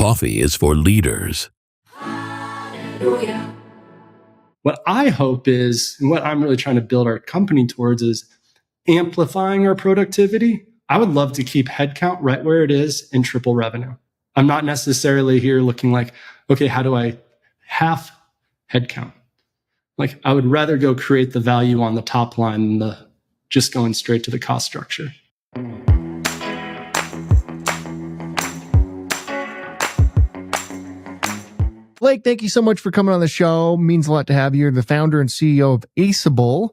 Coffee is for leaders. What I hope is, and what I'm really trying to build our company towards, is amplifying our productivity. I would love to keep headcount right where it is and triple revenue. I'm not necessarily here looking like, okay, how do I half headcount? Like, I would rather go create the value on the top line than just going straight to the cost structure. Blake, thank you so much for coming on the show. Means a lot to have you. You're the founder and CEO of Aceable.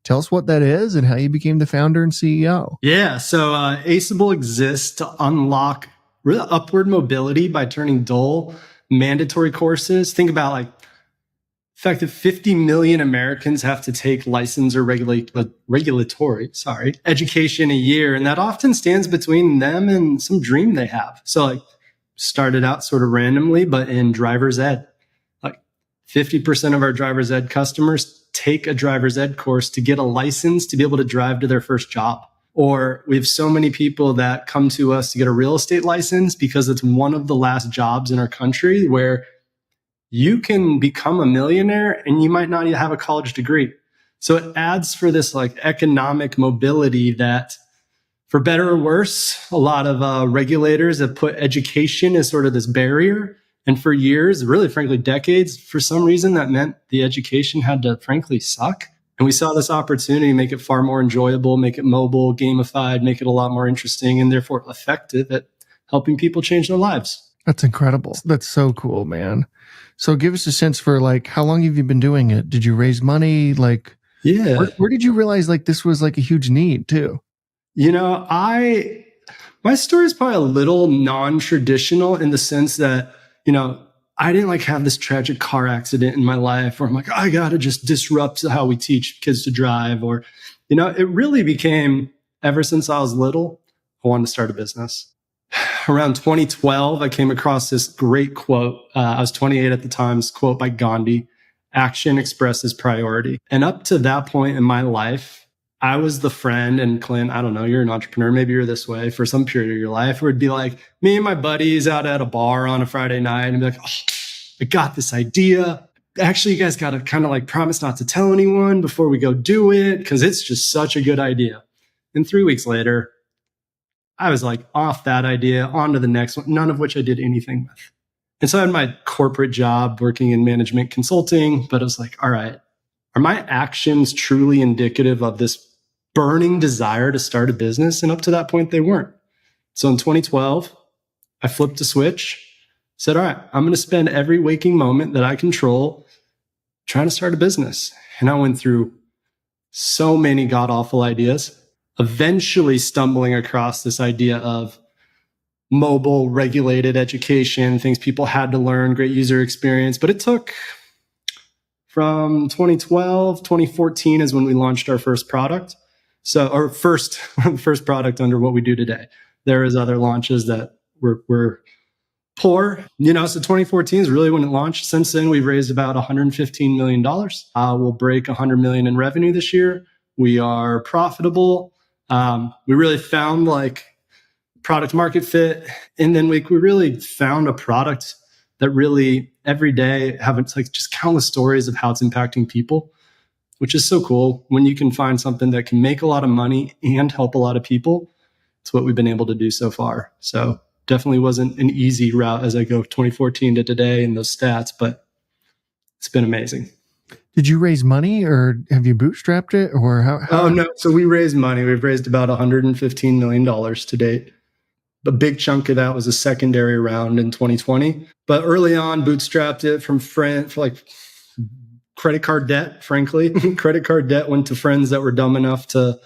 Tell us what that is and how you became the founder and CEO. Yeah, so Aceable exists to unlock real upward mobility by turning dull mandatory courses. Think about like the fact that 50 million Americans have to take license or regulatory education a year. And that often stands between them and some dream they have. So like started out sort of randomly, but in driver's ed, like 50% of our driver's ed customers take a driver's ed course to get a license to be able to drive to their first job. Or we have so many people that come to us to get a real estate license because it's one of the last jobs in our country where you can become a millionaire and you might not even have a college degree. So it adds for this like economic mobility that, for better or worse, a lot of regulators have put education as sort of this barrier. And for years, really frankly decades, for some reason that meant the education had to frankly suck. And we saw this opportunity to make it far more enjoyable, make it mobile, gamified, make it a lot more interesting, and therefore effective at helping people change their lives. That's incredible. That's so cool, man. So give us a sense for like, how long have you been doing it? Did you raise money? Like, yeah. Where did you realize like this was like a huge need too? You know, my story is probably a little non-traditional in the sense that, you know, I didn't like have this tragic car accident in my life where I'm like, I got to just disrupt how we teach kids to drive. Or, you know, it really became, ever since I was little, I wanted to start a business. Around 2012, I came across this great quote. I was 28 at the time, this quote by Gandhi: "Action expresses priority." And up to that point in my life, I was the friend, and Clint, I don't know, you're an entrepreneur, maybe you're this way for some period of your life, where it'd be like me and my buddies out at a bar on a Friday night and be like, oh, I got this idea. Actually, you guys got to kind of like promise not to tell anyone before we go do it because it's just such a good idea. And 3 weeks later, I was like off that idea, on to the next one, none of which I did anything with. And so I had my corporate job working in management consulting, but I was like, all right, are my actions truly indicative of this burning desire to start a business? And up to that point, they weren't. So in 2012, I flipped a switch, said, all right, I'm going to spend every waking moment that I control trying to start a business. And I went through so many god-awful ideas, eventually stumbling across this idea of mobile regulated education, things people had to learn, great user experience. But it took from 2012, 2014 is when we launched our first product. So our first product under what we do today. There is other launches that were poor, you know, so 2014 is really when it launched. Since then, we've raised about $115 million. We'll break $100 million in revenue this year. We are profitable. We really found like product market fit. And then we really found a product that really every day have like just countless stories of how it's impacting people, which is so cool when you can find something that can make a lot of money and help a lot of people. It's what we've been able to do so far. So definitely wasn't an easy route as I go 2014 to today and those stats, but it's been amazing. Did you raise money or have you bootstrapped it or how? Oh, no. So we raised money. We've raised about $115 million to date. A big chunk of that was a secondary round in 2020. But early on, bootstrapped it from friends for like credit card debt, frankly. Credit card debt went to friends that were dumb enough to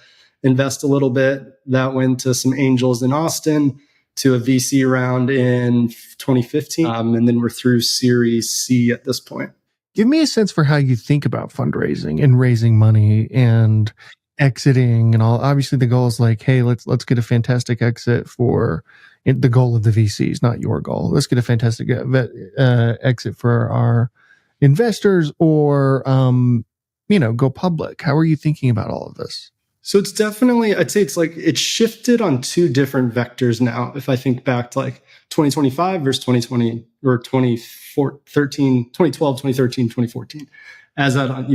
invest a little bit. That went to some angels in Austin, to a VC round in 2015. And then we're through Series C at this point. Give me a sense for how you think about fundraising and raising money and exiting and all. Obviously, the goal is like, hey, let's get a fantastic exit for the goal of the VCs, not your goal. Let's get a fantastic exit for our investors or, go public. How are you thinking about all of this? So it's definitely, I'd say it's like, it's shifted on two different vectors now. If I think back to like 2025 versus 2020 or 2013, 2012, 2013, 2014.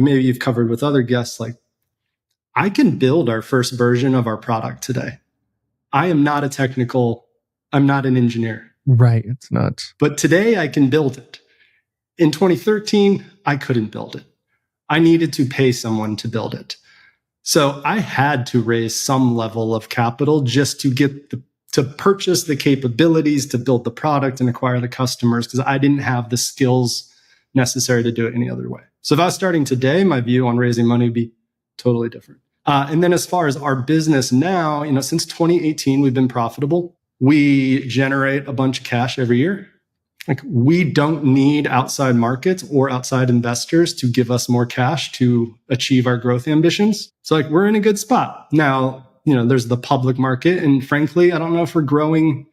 Maybe you've covered with other guests, like I can build our first version of our product today. I'm not an engineer. Right. It's nuts. But today I can build it. In 2013, I couldn't build it. I needed to pay someone to build it. So I had to raise some level of capital just to to purchase the capabilities to build the product and acquire the customers, because I didn't have the skills necessary to do it any other way. So if I was starting today, my view on raising money would be totally different. And then as far as our business now, since 2018, we've been profitable. We generate a bunch of cash every year. Like we don't need outside markets or outside investors to give us more cash to achieve our growth ambitions. So like we're in a good spot. Now, there's the public market. And frankly, I don't know if we're growing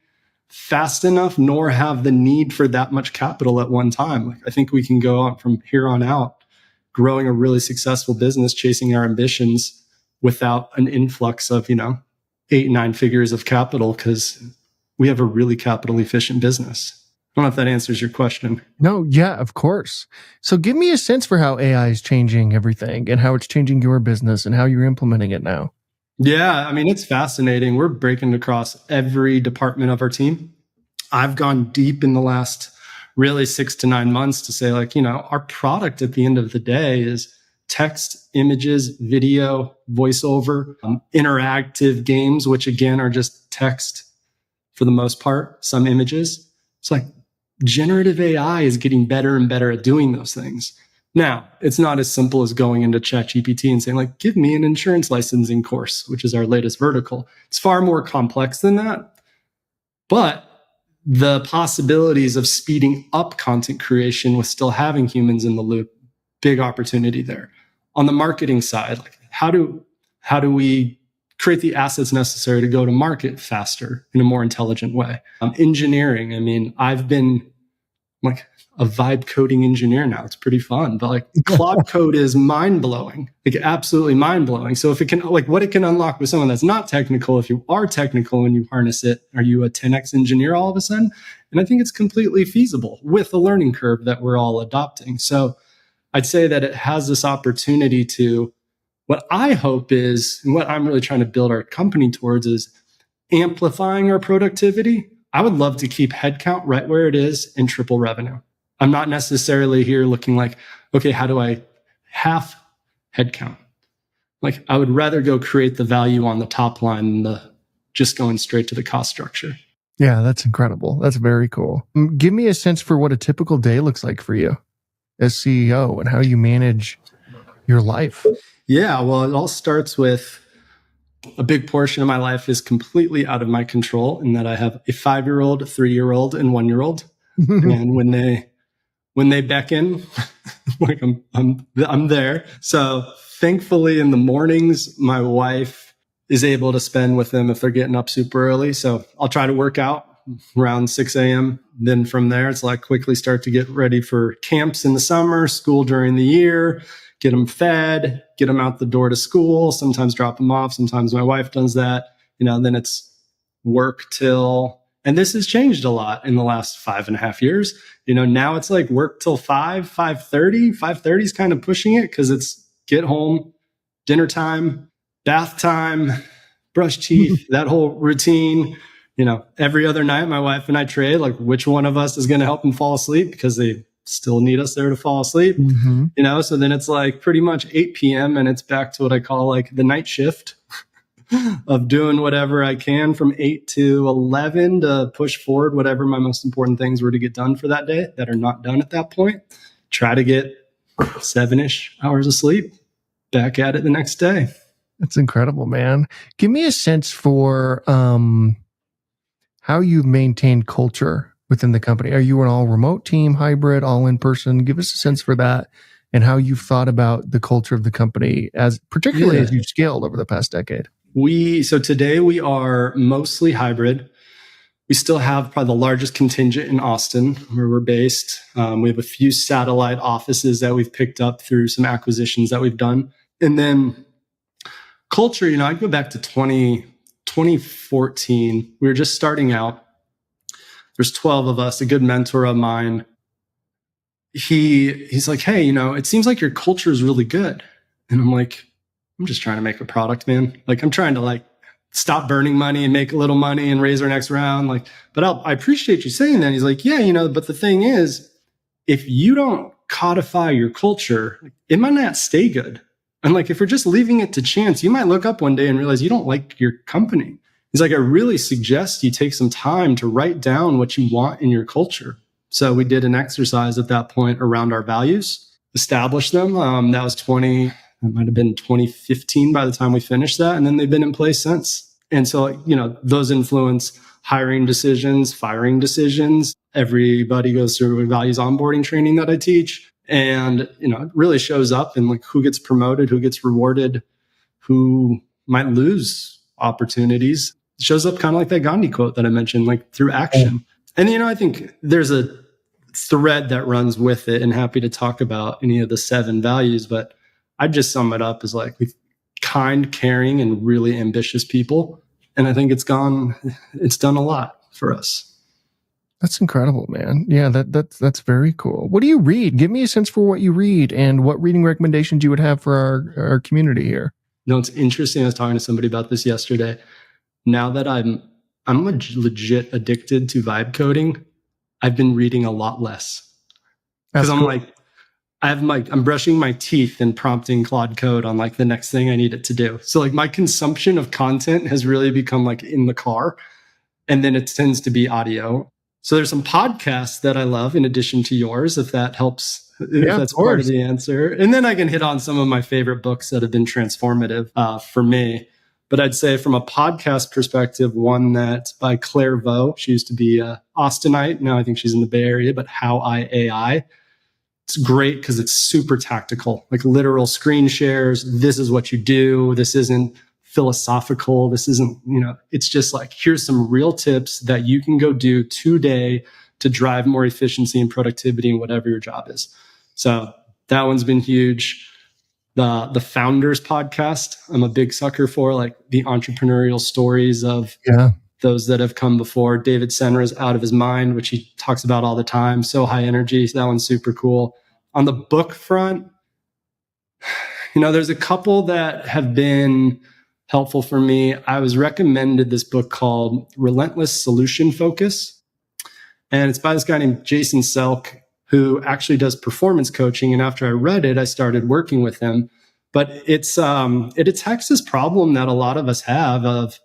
fast enough nor have the need for that much capital at one time. Like I think we can go on from here on out growing a really successful business, chasing our ambitions without an influx of, 8-9 figures of capital, because we have a really capital efficient business. I don't know if that answers your question. No, yeah, of course. So give me a sense for how AI is changing everything and how it's changing your business and how you're implementing it now. Yeah, it's fascinating. We're breaking across every department of our team. I've gone deep in the last really 6 to 9 months to say our product at the end of the day is text, images, video, voiceover, interactive games, which again are just text for the most part, some images. It's like generative AI is getting better and better at doing those things. Now, it's not as simple as going into ChatGPT and saying give me an insurance licensing course, which is our latest vertical. It's far more complex than that. But the possibilities of speeding up content creation with still having humans in the loop, big opportunity there. On the marketing side, how do we create the assets necessary to go to market faster in a more intelligent way? Engineering, I've been a vibe coding engineer now. It's pretty fun, but Claude Code is mind blowing, absolutely mind blowing. So if it can, what it can unlock with someone that's not technical, if you are technical and you harness it, are you a 10x engineer all of a sudden? And I think it's completely feasible with the learning curve that we're all adopting. So I'd say that it has this opportunity to, what I hope is, and what I'm really trying to build our company towards is amplifying our productivity. I would love to keep headcount right where it is and triple revenue. I'm not necessarily here looking okay, how do I half headcount? I would rather go create the value on the top line than just going straight to the cost structure. Yeah, that's incredible. That's very cool. Give me a sense for what a typical day looks like for you as CEO and how you manage your life. Yeah, well, it all starts with a big portion of my life is completely out of my control in that I have a 5-year-old, 3-year-old, and 1-year-old. And when they beckon, I'm there. So thankfully in the mornings, my wife is able to spend with them if they're getting up super early. So I'll try to work out around 6 a.m. Then from there, it's quickly start to get ready for camps in the summer, school during the year, get them fed, get them out the door to school, sometimes drop them off. Sometimes my wife does that, then it's work till, and this has changed a lot in the last 5.5 years. Now it's work till 5:30. 5:30 is kind of pushing it because it's get home, dinner time, bath time, brush teeth, that whole routine. Every other night, my wife and I trade which one of us is going to help them fall asleep because they still need us there to fall asleep. Mm-hmm. So then it's pretty much 8 p.m. and it's back to what I call the night shift of doing whatever I can from 8 to 11 to push forward whatever my most important things were to get done for that day that are not done at that point. Try to get 7-ish hours of sleep, back at it the next day. That's incredible, man. Give me a sense for how you've maintained culture within the company. Are you an all remote team, hybrid, all in person? Give us a sense for that and how you've thought about the culture of the company particularly as you've scaled over the past decade. So today we are mostly hybrid. We still have probably the largest contingent in Austin where we're based. We have a few satellite offices that we've picked up through some acquisitions that we've done. And then culture, I go back to 2014. We were just starting out. There's 12 of us, a good mentor of mine. He's like, hey, it seems like your culture is really good. And I'm like, I'm just trying to make a product, man. Like, I'm trying to stop burning money and make a little money and raise our next round. But I appreciate you saying that. He's like, yeah, but the thing is, if you don't codify your culture, it might not stay good. And if we're just leaving it to chance, you might look up one day and realize you don't like your company. He's like, I really suggest you take some time to write down what you want in your culture. So we did an exercise at that point around our values, established them. That was it might have been 2015 by the time we finished that. And then they've been in place since. And so, those influence hiring decisions, firing decisions. Everybody goes through a values onboarding training that I teach. And, it really shows up in who gets promoted, who gets rewarded, who might lose opportunities. It shows up kind of like that Gandhi quote that I mentioned, through action. And, I think there's a thread that runs with it, and happy to talk about any of the 7 values, but I'd just sum it up as kind, caring, and really ambitious people. And I think it's done a lot for us. That's incredible, man. Yeah, that's very cool. What do you read? Give me a sense for what you read and what reading recommendations you would have for our community here. It's interesting. I was talking to somebody about this yesterday. Now that I'm legit addicted to vibe coding, I've been reading a lot less. Because cool. I'm brushing my teeth and prompting Claude Code on the next thing I need it to do. So my consumption of content has really become in the car, and then it tends to be audio. So there's some podcasts that I love in addition to yours, if that helps, if that's part of the answer. And then I can hit on some of my favorite books that have been transformative for me. But I'd say from a podcast perspective, one that by Claire Vo, she used to be Austinite. Now I think she's in the Bay Area, but How I AI. It's great because it's super tactical, literal screen shares. This is what you do. This isn't philosophical. This isn't, it's just here's some real tips that you can go do today to drive more efficiency and productivity in whatever your job is. So that one's been huge. The Founders podcast, I'm a big sucker for, the entrepreneurial stories of those that have come before. David Senra's Out of His Mind, which he talks about all the time. So high energy. So that one's super cool. On the book front, there's a couple that have been helpful for me. I was recommended this book called Relentless Solution Focus. And it's by this guy named Jason Selk, who actually does performance coaching. And after I read it, I started working with him. But it attacks this problem that a lot of us have of,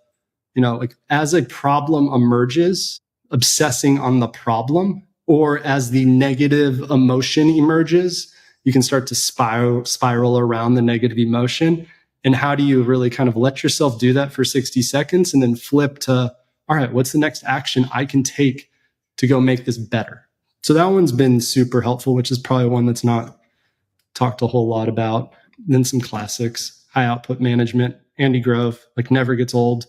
as a problem emerges, obsessing on the problem, or as the negative emotion emerges, you can start to spiral around the negative emotion. And how do you really kind of let yourself do that for 60 seconds and then flip to, all right, what's the next action I can take to go make this better? So that one's been super helpful, which is probably one that's not talked a whole lot about. Then some classics, High Output Management, Andy Grove, never gets old.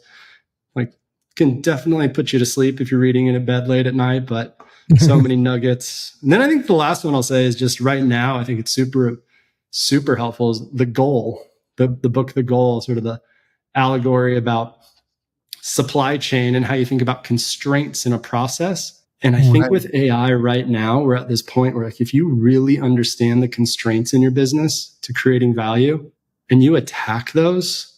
Can definitely put you to sleep if you're reading it in bed late at night, but so many nuggets. And then I think the last one I'll say is just right now, I think it's super, super helpful is The Goal, the book, The Goal, sort of the allegory about supply chain and how you think about constraints in a process. And I think with AI right now, we're at this point where if you really understand the constraints in your business to creating value and you attack those,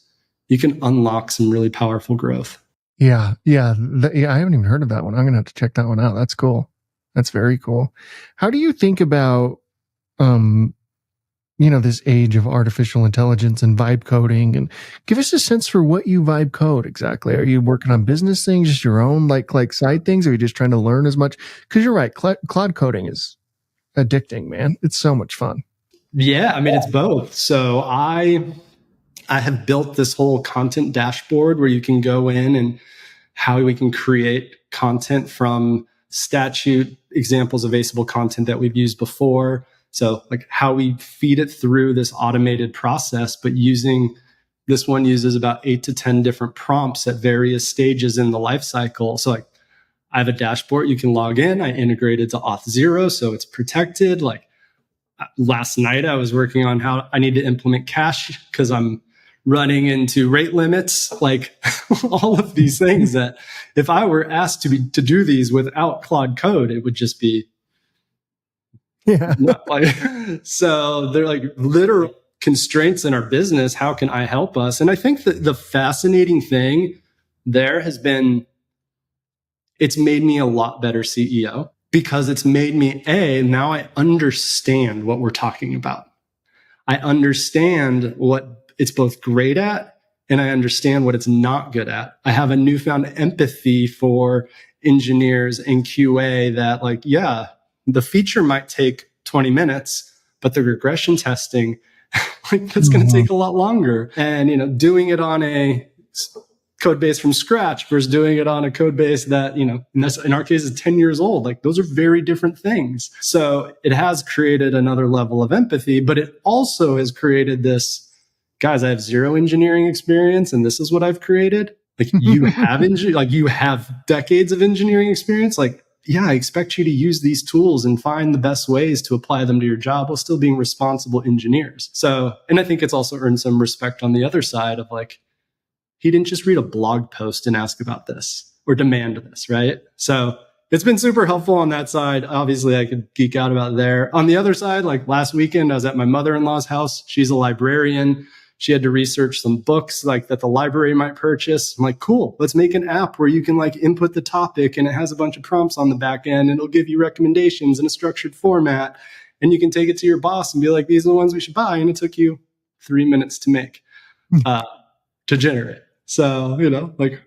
you can unlock some really powerful growth. Yeah. I haven't even heard of that one. I'm going to have to check that one out. That's cool. That's very cool. How do you think about, this age of artificial intelligence and vibe coding, and give us a sense for what you vibe code exactly. Are you working on business things, just your own like side things? Or are you just trying to learn as much? Cause you're right. Cloud coding is addicting, man. It's so much fun. Yeah. It's both. So I have built this whole content dashboard where you can go in and how we can create content from statute examples of Aceable content that we've used before. So how we feed it through this automated process, but this one uses about 8 to 10 different prompts at various stages in the life cycle. So I have a dashboard you can log in. I integrated to Auth0, so it's protected. Last night I was working on how I need to implement cache because I'm running into rate limits, like all of these things that if I were asked to do these without Claude Code, it would just be like, so they're like literal constraints in our business. How can I help us? And I think that the fascinating thing there has been, it's made me a lot better CEO because it's made me, now I understand what we're talking about. I understand what it's both great at and I understand what it's not good at. I have a newfound empathy for engineers and QA that like, yeah, the feature might take 20 minutes, but the regression testing, like that's going to take a lot longer. And, you know, doing it on a code base from scratch versus doing it on a code base that, you know, in our case is 10 years old. Like those are very different things. So it has created another level of empathy, but it also has created this, guys, I have zero engineering experience and this is what I've created. Like you have like you have decades of engineering experience. Like, yeah, I expect you to use these tools and find the best ways to apply them to your job while still being responsible engineers. So, and I think it's also earned some respect on the other side of like, he didn't just read a blog post and ask about this or demand this, right? So it's been super helpful on that side. Obviously, I could geek out about there. On the other side, like last weekend, I was at my mother-in-law's house. She's a librarian. She had to research some books like that the library might purchase. I'm like, cool, let's make an app where you can like input the topic and it has a bunch of prompts on the back end and it'll give you recommendations in a structured format. And you can take it to your boss and be like, these are the ones we should buy. And it took you 3 minutes to make, to generate. So, you know, like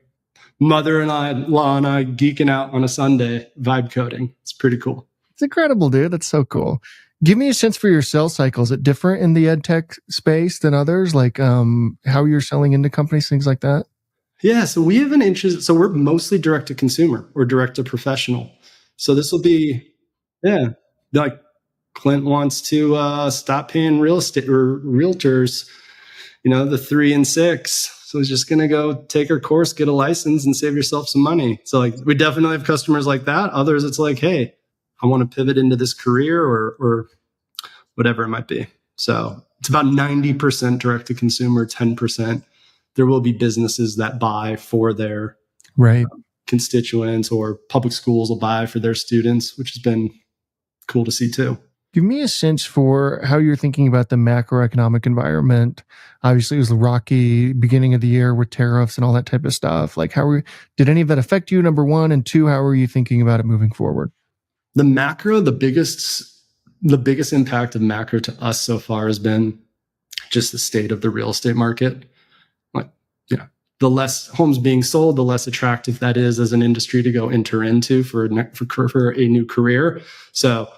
mother-in-law and I geeking out on a Sunday, vibe coding. It's pretty cool. It's incredible, dude. That's so cool. Give me a sense for your sales cycle. Is it different in the EdTech space than others? Like how you're selling into companies, things like that? Yeah. So we have an interest. So we're mostly direct to consumer or direct to professional. So this will be, yeah, like Clint wants to stop paying real estate or realtors, you know, the 3 and 6. So he's just going to go take her course, get a license and save yourself some money. So like we definitely have customers like that. Others, it's like, hey, I want to pivot into this career or whatever it might be. So it's about 90% direct to consumer, 10%. There will be businesses that buy for their constituents, or public schools will buy for their students, which has been cool to see too. Give me a sense for how you're thinking about the macroeconomic environment. Obviously, it was the rocky beginning of the year with tariffs and all that type of stuff. Like, did any of that affect you, number one? And two, how are you thinking about it moving forward? The macro, the biggest impact of macro to us so far has been just the state of the real estate market. Like, you know, the less homes being sold, the less attractive that is as an industry to go enter into for a new career. So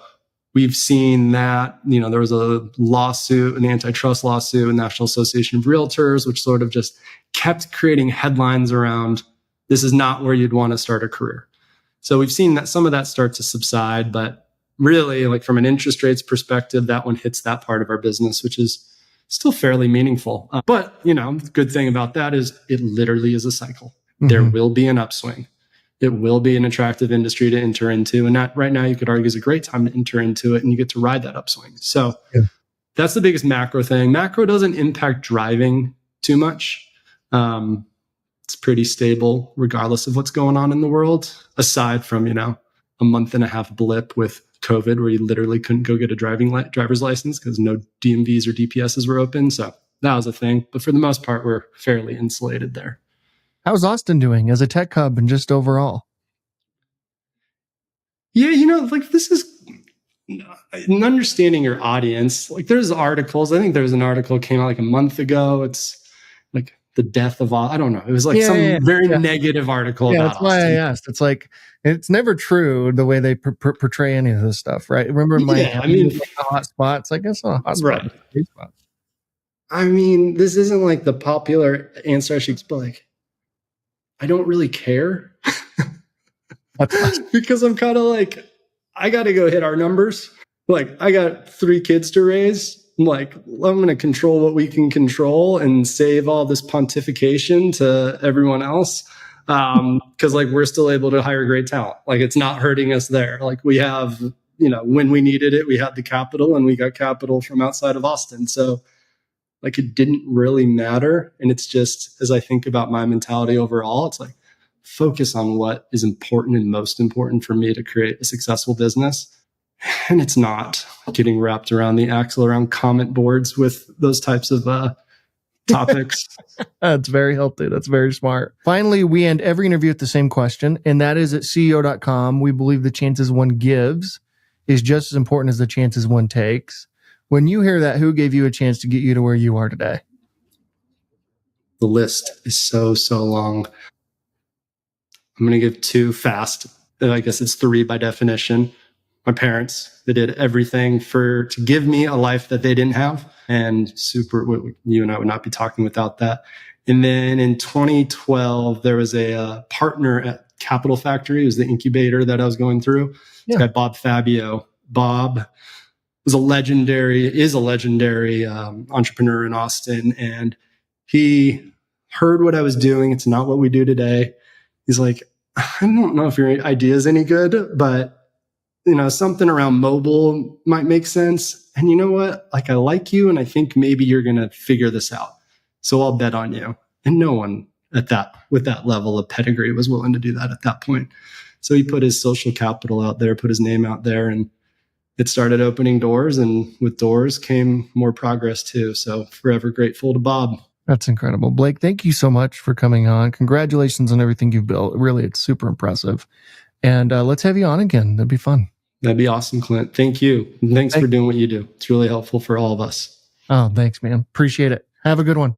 we've seen that, you know, there was a lawsuit, an antitrust lawsuit in the National Association of Realtors, which sort of just kept creating headlines around, this is not where you'd want to start a career. So we've seen that some of that start to subside, but really, like from an interest rates perspective, that one hits that part of our business, which is still fairly meaningful. But, you know, the good thing about that is it literally is a cycle. Mm-hmm. There will be an upswing. It will be an attractive industry to enter into. And that right now you could argue is a great time to enter into it and you get to ride that upswing. So that's the biggest macro thing. Macro doesn't impact driving too much. It's pretty stable regardless of what's going on in the world, aside from, you know, a month and a half blip with COVID where you literally couldn't go get a driver's license because no DMVs or DPSs were open. So that was a thing. But for the most part, we're fairly insulated there. How's Austin doing as a tech hub and just overall? Yeah, you know, like this is understanding your audience. Like there's articles. I think there was an article that came out like a month ago. It's like the death of all. I don't know. It was like very negative article. Yeah, about that's why Austin. I asked. It's like it's never true the way they portray any of this stuff, right? Remember Miami, like the hot spots. I guess a hot spot. Right. I mean, this isn't like the popular answer I should, but like, I don't really care because I'm kind of like, I got to go hit our numbers. Like I got 3 kids to raise. I'm like, I'm going to control what we can control and save all this pontification to everyone else. Cause like we're still able to hire great talent. Like it's not hurting us there. Like we have, you know, when we needed it, we had the capital and we got capital from outside of Austin. So like it didn't really matter. And it's just, as I think about my mentality overall, it's like focus on what is important and most important for me to create a successful business. And it's not getting wrapped around the axle around comment boards with those types of topics. That's very healthy. That's very smart. Finally, we end every interview with the same question, and that is at CEO.com. We believe the chances one gives is just as important as the chances one takes. When you hear that, who gave you a chance to get you to where you are today? The list is so long. I'm going to give two fast. I guess it's three by definition. My parents, they did everything to give me a life that they didn't have. And you and I would not be talking without that. And then in 2012, there was a partner at Capital Factory. It was the incubator that I was going through. This guy, Bob Fabio. Bob is a legendary entrepreneur in Austin. And he heard what I was doing. It's not what we do today. He's like, I don't know if your idea is any good, but something around mobile might make sense. And you know what? Like, I like you, and I think maybe you're going to figure this out. So I'll bet on you. And no one with that level of pedigree was willing to do that at that point. So he put his social capital out there, put his name out there, and it started opening doors. And with doors came more progress too. So forever grateful to Bob. That's incredible. Blake, thank you so much for coming on. Congratulations on everything you've built. Really, it's super impressive. And let's have you on again. That'd be fun. That'd be awesome, Clint. Thank you. And thanks for doing what you do. It's really helpful for all of us. Oh, thanks, man. Appreciate it. Have a good one.